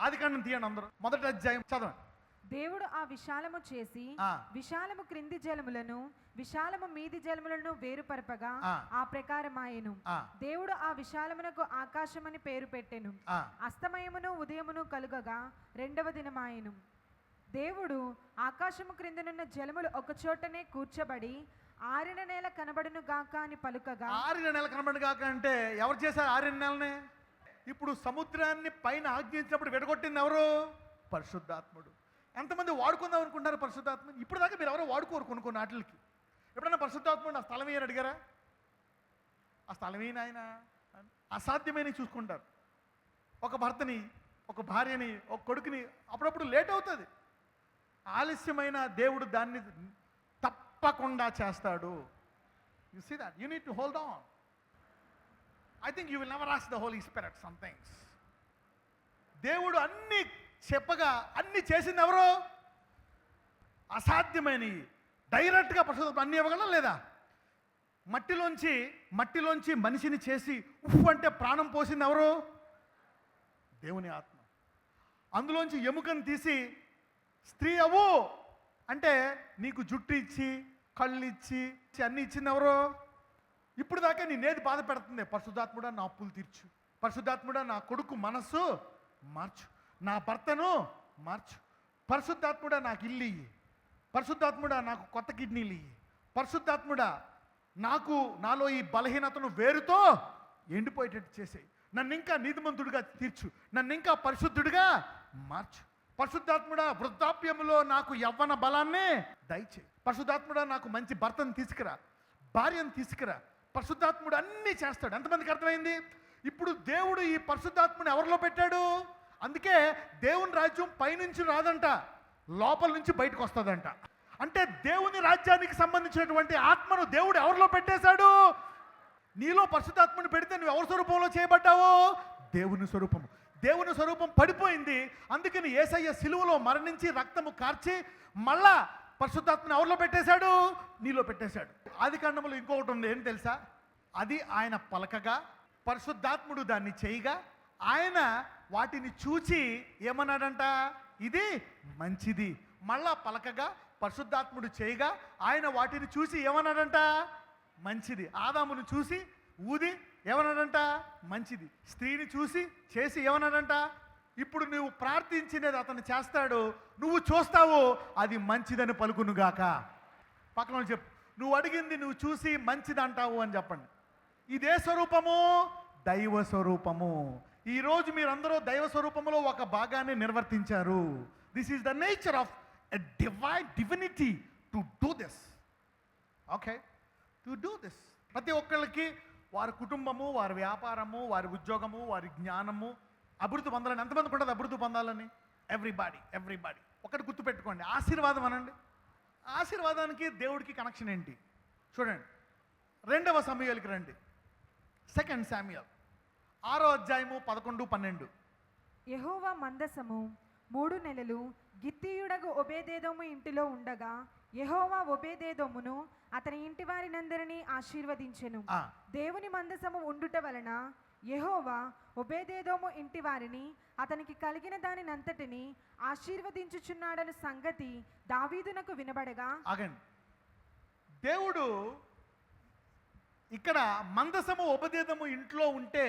ఆదికాండం తీయండి అందరూ, 1వ అధ్యాయం చదవండి. దేవుడు ఆ విశాలము చేసి విశాలము క్రింది జలములను విశాలము మీది జలములను వేరుపరపగా ఆ ప్రకారమాయెను. దేవుడు ఆ విశాలమునకు ఆకాశమని పేరు పెట్టెను. అస్తమయమును ఉదయమును కలుగగా 2వ దినమాయెను. దేవుడు ఆకాశము క్రిందనున్న జలములు ఒక చోటనే కూర్చబడి ఆరిన నేల కనబడును గాక అని పలుకగా. ఆరిన నేల కనబడును గాక అంటే ఎవరు చేశారు ఆరిన నేలని? ఇప్పుడు సముద్రాన్ని పైన ఆజ్ఞించినప్పుడు విడగొట్టింది ఎవరు? పరిశుద్ధాత్ముడు. ఎంతమంది వాడుకుందాం అనుకుంటారు పరిశుద్ధాత్మని? ఇప్పుడు దాకా మీరు ఎవరో వాడుకోరు కొన్ని వాటికి. ఎప్పుడైనా పరిశుద్ధాత్ముడు ఆ స్థలం ఏని అడిగారా? ఆ స్థలం ఏని ఆయన అసాధ్యమైన చూసుకుంటారు. ఒక భర్తని, ఒక భార్యని, ఒక కొడుకుని అప్పుడప్పుడు లేట్ అవుతుంది. ఆలస్యమైన దేవుడు దాన్ని తప్పకుండా చేస్తాడు. You see that, you need to hold on. I think you will never ask the Holy Spirit some things. దేవుడు అన్ని చెప్పగా అన్ని చేసింది ఎవరు? అసాధ్యమైన డైరెక్ట్గా పరిశుద్ధ అన్ని ఇవ్వగలం లేదా? మట్టిలోంచి మనిషిని చేసి ఉఫ్ అంటే ప్రాణం పోసింది ఎవరు? దేవుని ఆత్మ. అందులోంచి ఎముకను తీసి స్త్రీ అవ్వు అంటే నీకు జుట్టు ఇచ్చి కళ్ళు ఇచ్చి అన్ని ఇచ్చింది ఎవరు? ఇప్పుడు దాకా నేనేది బాధ పెడుతుంది? పరిశుద్ధాత్ముడా నా అప్పులు తీర్చు, పరిశుద్ధాత్ముడా నా కొడుకు మనస్సు మార్చు, నా భర్తను మార్చు, పరిశుద్ధాత్ముడా నాకు ఇల్లు ఇయ్యి, పరిశుద్ధాత్ముడా నాకు కొత్త కిడ్నీలు ఇయ్యి, పరిశుద్ధాత్ముడా నాకు నాలో ఈ బలహీనతను వేరుతో ఎండిపోయేటట్టు చేసేయి, నన్ను ఇంకా నీతిమంతుడిగా తీర్చు, నన్ను ఇంకా పరిశుద్ధుడిగా మార్చు, పరిశుద్ధాత్ముడా వృద్ధాప్యంలో నాకు యవ్వన బలాన్ని దయచేయి, పరిశుద్ధాత్ముడా నాకు మంచి భర్తను తీసుకురా, భార్యను తీసుకురా. పరిశుద్ధాత్ముడు అన్నీ చేస్తాడు. ఎంతమందికి అర్థమైంది? ఇప్పుడు దేవుడు ఈ పరిశుద్ధాత్ముని ఎవరిలో పెట్టాడు? అందుకే దేవుని రాజ్యం పైనుంచి రాదంట, లోపల నుంచి బయటకు వస్తుందంట. అంటే దేవుని రాజ్యానికి సంబంధించినటువంటి ఆత్మను దేవుడు ఎవరిలో పెట్టేశాడు? నీలో పరిశుద్ధాత్మని పెడితే నువ్వు ఎవరి స్వరూపంలో చేయబడ్డావు? దేవుని స్వరూపము. దేవుని స్వరూపం పడిపోయింది. అందుకని యేసయ్య సిలువలో మరణించి రక్తము కార్చి మళ్ళా పరిశుద్ధాత్మని ఎవరిలో పెట్టేశాడు? నీలో పెట్టేశాడు. ఆదికాండములో ఇంకొకటి ఉంది, ఏంటి తెలుసా? అది ఆయన పలకగా పరిశుద్ధాత్ముడు దాన్ని చేయగా ఆయన వాటిని చూచి ఏమన్నాడంట? ఇది మంచిది. మళ్ళా పలకగా పరిశుద్ధాత్ముడు చేయగా ఆయన వాటిని చూసి ఏమన్నాడంట? మంచిది. ఆదామును చూసి ఊది ఏమన్నాడంట? మంచిది. స్త్రీని చూసి చేసి ఏమన్నాడంట? ఇప్పుడు నువ్వు ప్రార్థించినది అతను చేస్తాడు, నువ్వు చూస్తావు, అది మంచిదని పలుకునుగాక. పక్కన చెప్పు, నువ్వు అడిగింది నువ్వు చూసి మంచిది అంటావు అని చెప్పండి. ఇదే స్వరూపము, దైవ స్వరూపము. ఈరోజు మీరందరూ దైవ స్వరూపములో ఒక భాగాన్ని నిర్వర్తించారు. This is the nature of a divinity to do this. Okay, to do this. ప్రతి ఒక్కళ్ళకి వారి కుటుంబము, వారి వ్యాపారము, వారి ఉద్యోగము, వారి జ్ఞానము అభివృద్ధి పొందాలని. ఎంతమందికి ఉంటుంది అభివృద్ధి పొందాలని? ఎవ్రీబాడీ. ఒకటి గుర్తుపెట్టుకోండి, ఆశీర్వాదం అనండి. ఆశీర్వాదానికి దేవుడికి కనెక్షన్ ఏంటి? చూడండి, 2వ సమూయేలుకి రండి. 2 శామ్యూయల్ 6వ అధ్యాయము 11, 12. యెహోవా మందసము 3 నెలలు గిత్తీయుడగు ఒబేదేదోము ఇంటిలో ఉండగా యెహోవా ఒబేదేదోమును అతని ఇంటి వారినందరినీ ఆశీర్వదించెను. దేవుని మందసము ఉండుట వలన యెహోవా ఒబేదేదోము ఇంటి వారిని అతనికి కలిగిన దానినంతటిని ఆశీర్వదించుచున్నాడని సంగతి దావీదునకు వినబడగా. దేవుడు ఇక్కడ మందసము ఒబదేదము ఇంట్లో ఉంటే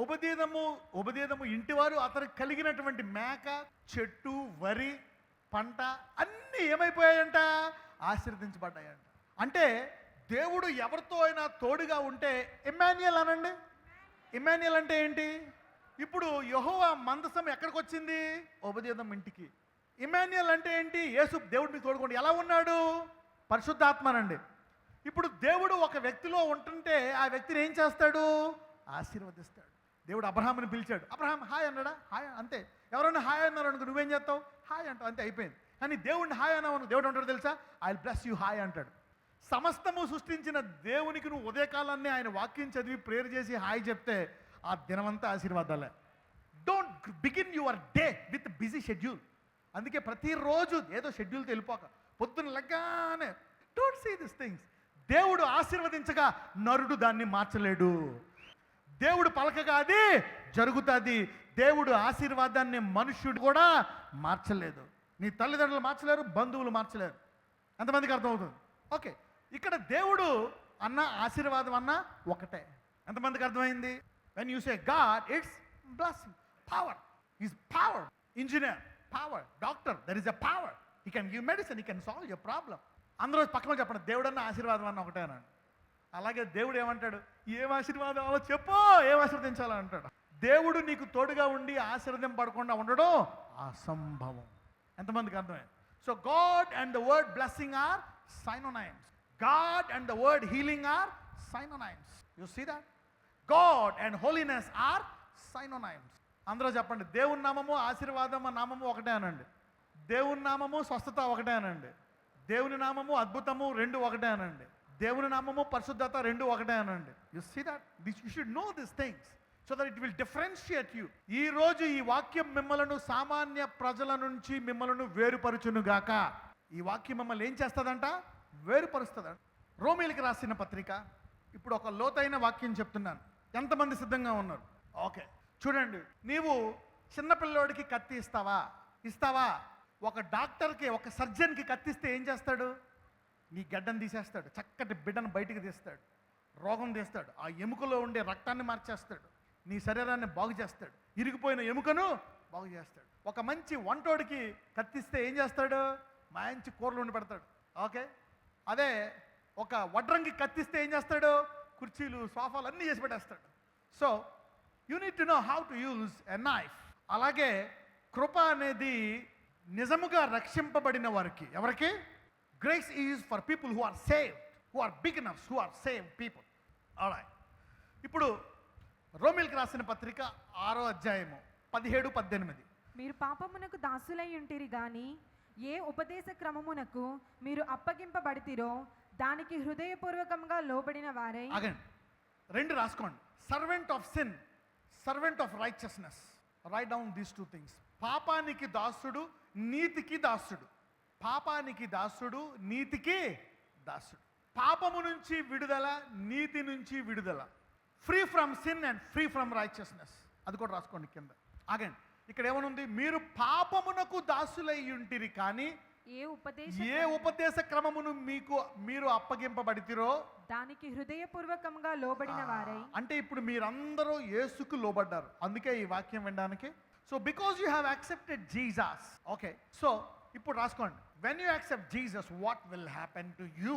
ఒబదేదము ఇంటివారు అతనికి కలిగినటువంటి మేక, చెట్టు, వరి, పంట అన్నీ ఏమైపోయాయంట? ఆశీర్వదించబడ్డాయంట. అంటే దేవుడు ఎవరితో అయినా తోడుగా ఉంటే ఇమ్మాన్యుయల్ అనండి. ఇమ్మాన్యుయల్ అంటే ఏంటి? ఇప్పుడు యెహోవా మందసం ఎక్కడికి వచ్చింది? ఒబదేదం ఇంటికి. ఇమ్మాన్యుయల్ అంటే ఏంటి? యేసు దేవుడిని తోడుకోండి. ఎలా ఉన్నాడు? పరిశుద్ధాత్మనండి. ఇప్పుడు దేవుడు ఒక వ్యక్తిలో ఉంటుంటే ఆ వ్యక్తిని ఏం చేస్తాడు? ఆశీర్వదిస్తాడు. దేవుడు అబ్రహాముని పిలిచాడు. అబ్రహాం హాయ్ అన్నాడా? హాయ్, అంతే. ఎవరైనా హాయ్ అన్నారు అనుకో, నువ్వేం చేస్తావు? హాయ్ అంటావు, అంతే, అయిపోయింది. కానీ దేవుడిని హాయ్ అన్నావు, దేవుడు అంటాడు తెలుసా? I will bless you hi అంటాడు. సమస్తము సృష్టించిన దేవునికి నువ్వు ఉదయకాలాన్ని ఆయన వాక్యం చదివి ప్రేయర్ చేసి హాయ్ చెప్తే ఆ దినమంతా ఆశీర్వాదాలే. Don't begin your day with busy schedule. అందుకే ప్రతిరోజు ఏదో షెడ్యూల్తో వెళ్ళిపోక, పొద్దున్న లెగ్గానే డోంట్ సీ దిస్ థింగ్స్. దేవుడు ఆశీర్వదించగా నరుడు దాన్ని మార్చలేడు. దేవుడు పలకగా అది జరుగుతుంది. దేవుడు ఆశీర్వాదాన్ని మనుష్యుడు కూడా మార్చలేదు. నీ తల్లిదండ్రులు మార్చలేరు, బంధువులు మార్చలేరు. ఎంతమందికి అర్థమవుతుంది? ఓకే, ఇక్కడ దేవుడు అన్న ఆశీర్వాదం అన్న ఒకటే. ఎంతమందికి అర్థమైంది? When you say God, it's blessing, power. Is power. Engineer power, doctor there is a power. He can give medicine, he can solve your problem. అందరూ పక్కన చెప్పండి, దేవుడు అన్న ఆశీర్వాదం అన్న ఒకటే అన్నాడు. అలాగే దేవుడు ఏమంటాడు? ఏం ఆశీర్వాదాలో చెప్పు, ఏం ఆశీర్వదించాలని అంటాడు. దేవుడు నీకు తోడుగా ఉండి ఆశీర్వదింపడకుండా ఉండడం అసంభవం. ఎంతమందికి అర్థమైంది? So God and the word blessing are synonyms. God and the word healing are synonyms. You see that? God and holiness are synonyms. అందరూ చెప్పండి, దేవుని నామము ఆశీర్వాదము నామము ఒకటే అనండి. దేవుని నామము స్వస్థత ఒకటే అనండి. దేవుని నామము అద్భుతము రెండు ఒకటే అనండి. దేవుని నామము పరిశుద్ధత రెండు ఒకటే అనండి. You see that? You should know this things so that it will differentiate you. ఈ రోజు ఈ వాక్యం మిమ్మలను సామాన్య ప్రజల నుంచి మిమ్మలను వేరుపరచునుగాక. ఈ వాక్యం మిమ్మల్ని ఏం చేస్తుందంట? వేరుపరుస్తుందంట. రోమీయులకు రాసిన పత్రిక. ఇప్పుడు ఒక లోతైన వాక్యం చెప్తున్నాను. ఎంతమంది సిద్ధంగా ఉన్నారు? ఓకే, చూడండి. నీవు చిన్నపిల్లోడికి కత్తి ఇస్తావా? ఒక డాక్టర్కి, ఒక సర్జన్కి కత్తిస్తే ఏం చేస్తాడు? నీ గడ్డను తీసేస్తాడు, చక్కటి బిడ్డను బయటికి తీస్తాడు, రోగం తీస్తాడు, ఆ ఎముకలో ఉండే రక్తాన్ని మార్చేస్తాడు, నీ శరీరాన్ని బాగు చేస్తాడు, ఇరిగిపోయిన ఎముకను బాగు చేస్తాడు. ఒక మంచి వంటోడికి కత్తిస్తే ఏం చేస్తాడు? మంచి కూరలు వండి పెడతాడు. ఓకే, అదే ఒక వడ్రంగి కత్తిస్తే ఏం చేస్తాడు? కుర్చీలు, సోఫాలు అన్నీ చేసి పెట్టేస్తాడు. So you need to know how to use a knife. అలాగే కృప అనేది నిజముగా రక్షింపబడిన వారికి. ఎవరికి? Grace is for people who are saved, who are beginners, who are saved people. Alright, ఇప్పుడు రోమీయులకు రాసిన పత్రిక 6వ అధ్యాయము 17-18. మీరు పాపమునకు దాసులై ఉంటిరి గాని ఏ ఉపదేశ క్రమమునకు మీరు అప్పగింపబడితిరో దానికి హృదయపూర్వకంగా లోబడిన వారై. అగైన్ రెండు రాసుకోండి. Servant of sin, servant of righteousness. Right down these two things. పాపానికి దాసుడు, నీతికి దాసుడు. పాపానికి దాసుడు, నీతికి దాసుడు. పాపము నుంచి విడుదల, నీతి నుంచి విడుదల. Free from sin and free from righteousness. అది కూడా రాసుకోండి కింద. అగైన్ ఇక్కడ ఏమనుంది? మీరు పాపమునకు దాసులై ఉంటిరి కానీ ఏ ఉపదేశ క్రమమును మీరు అప్పగింపబడితిరో దానికి హృదయపూర్వకంగా లోబడిన వారై. అంటే ఇప్పుడు మీరందరూ యేసుకు లోబడ్డారు. అందుకే ఈ వాక్యం వినడానికి. So because you have accepted Jesus. Okay, so ఇప్పుడు రాసుకోండి. When you accept Jesus, what will happen to you?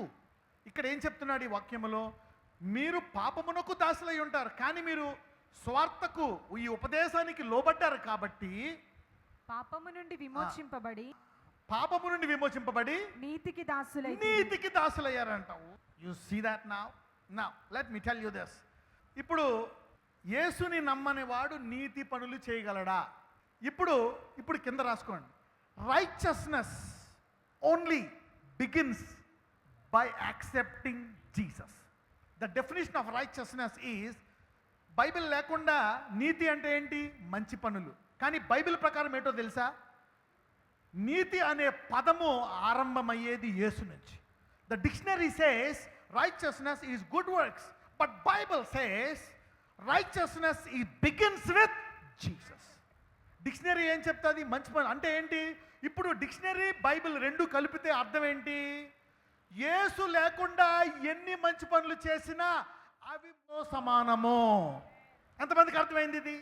ఇక్కడ ఏం చెప్తున్నాడు ఈ వాక్యములో? మీరు పాపమునకు దాసులై ఉంటారు కానీ మీరు స్వార్థకు, ఈ ఉపదేశానికి లోబడ్డారు కాబట్టి పాపము నుండి విమోచింపబడి నీతికి దాసులయ్యారంటావు. You see that now let me tell you this. ఇప్పుడు యేసుని నమ్మని వాడు నీతి పనులు చేయగలడా? ఇప్పుడు కింద రాసుకోండి. Righteousness only begins by accepting Jesus. The definition of righteousness is, Bible లేకుండా నీతి అంటే ఏంటి? మంచి పనులు. కానీ బైబిల్ ప్రకారం ఏంటో తెలుసా? నీతి అనే పదము ఆరంభమయ్యేది యేసు నుంచి. The dictionary says righteousness is good works, but Bible says righteousness ఈ బిగిన్స్ విత్ జీసస్. డిక్షనరీ ఏం చెప్తుంది? మంచి పనులు అంటే ఏంటి? ఇప్పుడు డిక్షనరీ, బైబిల్ రెండు కలిపితే అర్థం ఏంటి? యేసు లేకుండా ఎన్ని మంచి పనులు చేసినా అవి సమానము. ఎంతమందికి అర్థమైంది ఇది?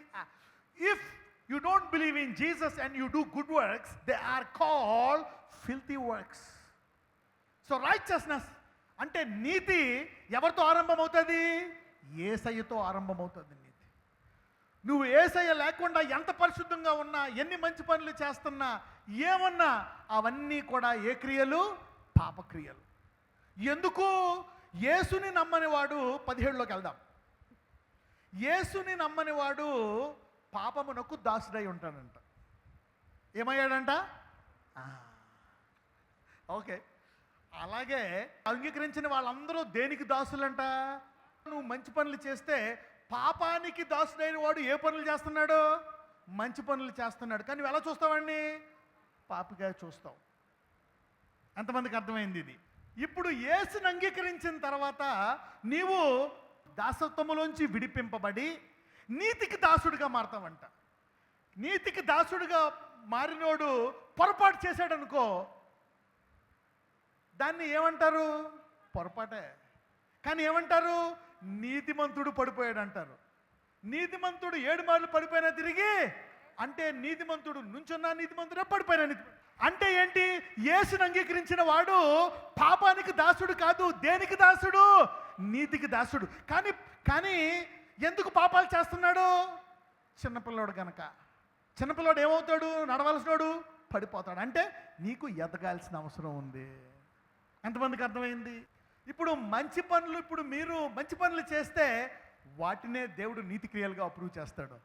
If you don't believe in Jesus and you do good works, they are called filthy works. So righteousness అంటే నీతి ఎవరితో ఆరంభమవుతుంది? యేసయ్యతో ఆరంభమవుతుంది నీతి. నువ్వు యేసయ్య లేకుండా ఎంత పరిశుద్ధంగా ఉన్నా, ఎన్ని మంచి పనులు చేస్తున్నా, ఏమన్నా అవన్నీ కూడా ఏ క్రియలు? పాపక్రియలు. ఎందుకు? యేసుని నమ్మని వాడు 17లోకి వెళ్దాం. యేసుని నమ్మని వాడు పాపమునకు దాసుడై ఉంటాడంట. ఏమయ్యాడంట? ఓకే, అలాగే అంగీకరించిన వాళ్ళందరూ దేనికి దాసులంట? నువ్వు మంచి పనులు చేస్తే పాపానికి దాసుడైన వాడు ఏ పనులు చేస్తున్నాడు? మంచి పనులు చేస్తున్నాడు. కానీ నువ్వు ఎలా చూస్తావండి? పాపిగా చూస్తావు. ఎంతమందికి అర్థమైంది ఇది? ఇప్పుడు యేసుని అంగీకరించిన తర్వాత నీవు దాసత్వములోంచి విడిపింపబడి నీతికి దాసుడిగా మారతావంట. నీతికి దాసుడుగా మారినోడు పొరపాటు చేశాడనుకో, దాన్ని ఏమంటారు? పొరపాటే. కానీ ఏమంటారు? నీతిమంతుడు పడిపోయాడు అంటారు. నీతిమంతుడు 7 మార్లు పడిపోయినా తిరిగి, అంటే నీతిమంతుడు నుంచున్నా నీతిమంతుడే, పడిపోయినా అంటే ఏంటి? యేసుని అంగీకరించిన వాడు పాపానికి దాసుడు కాదు. దేనికి దాసుడు? నీతికి దాసుడు. కానీ ఎందుకు పాపాలు చేస్తున్నాడు? చిన్నపిల్లోడు కనుక. చిన్నపిల్లోడు ఏమవుతాడు? నడవలసినోడు పడిపోతాడు. అంటే నీకు ఎదగాల్సిన అవసరం ఉంది. ఎంతమందికి అర్థమైంది? ఇప్పుడు మీరు మంచి పనులు చేస్తే వాటినే దేవుడు నీతి క్రియలుగా అప్రూవ్ చేస్తాడు.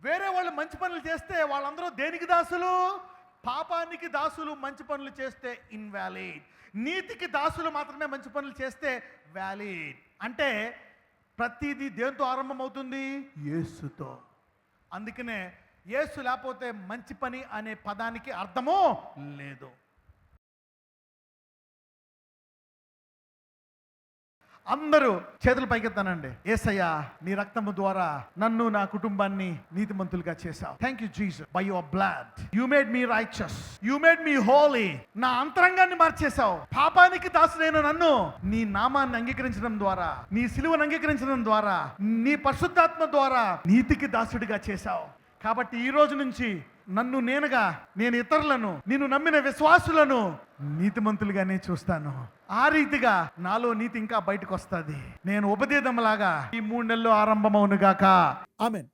వేరే వాళ్ళు మంచి పనులు చేస్తే వాళ్ళందరూ దేనికి దాసులు? పాపానికి దాసులు. మంచి పనులు చేస్తే ఇన్వాలిడ్. నీతికి దాసులు మాత్రమే మంచి పనులు చేస్తే వ్యాలిడ్. అంటే ప్రతిదీ దేంతో ఆరంభమవుతుంది? యేసుతో. అందుకనే యేసు లేకపోతే మంచి పని అనే పదానికి అర్థమో లేదు. అందరూ చేతులు పైకెత్తానండి. యేసయ్యా, నీ రక్తము ద్వారా నన్ను, నా కుటుంబాన్ని నీతిమంతులుగా చేశావు. Thank you Jesus. By your blood you made me righteous, you made me holy. నా అంతరంగాన్ని మార్చేశావు. పాపానికి దాసుడైన నన్ను నీ నామాన్ని అంగీకరించడం ద్వారా, నీ సిలువను అంగీకరించడం ద్వారా, నీ పరిశుద్ధాత్మ ద్వారా నీతికి దాసుడిగా చేశావు. కాబట్టి ఈ రోజు నుంచి నన్ను నేను ఇతరులను, నిన్ను నమ్మిన విశ్వాసులను నీతిమంతులుగానే చూస్తాను. ఆ రీతిగా నాలో నీతి ఇంకా బయటకు వస్తుంది. నేను ఉపదేశంలాగా ఈ 3 నెలలు ఆరంభమవునుగాక. ఆమేన్.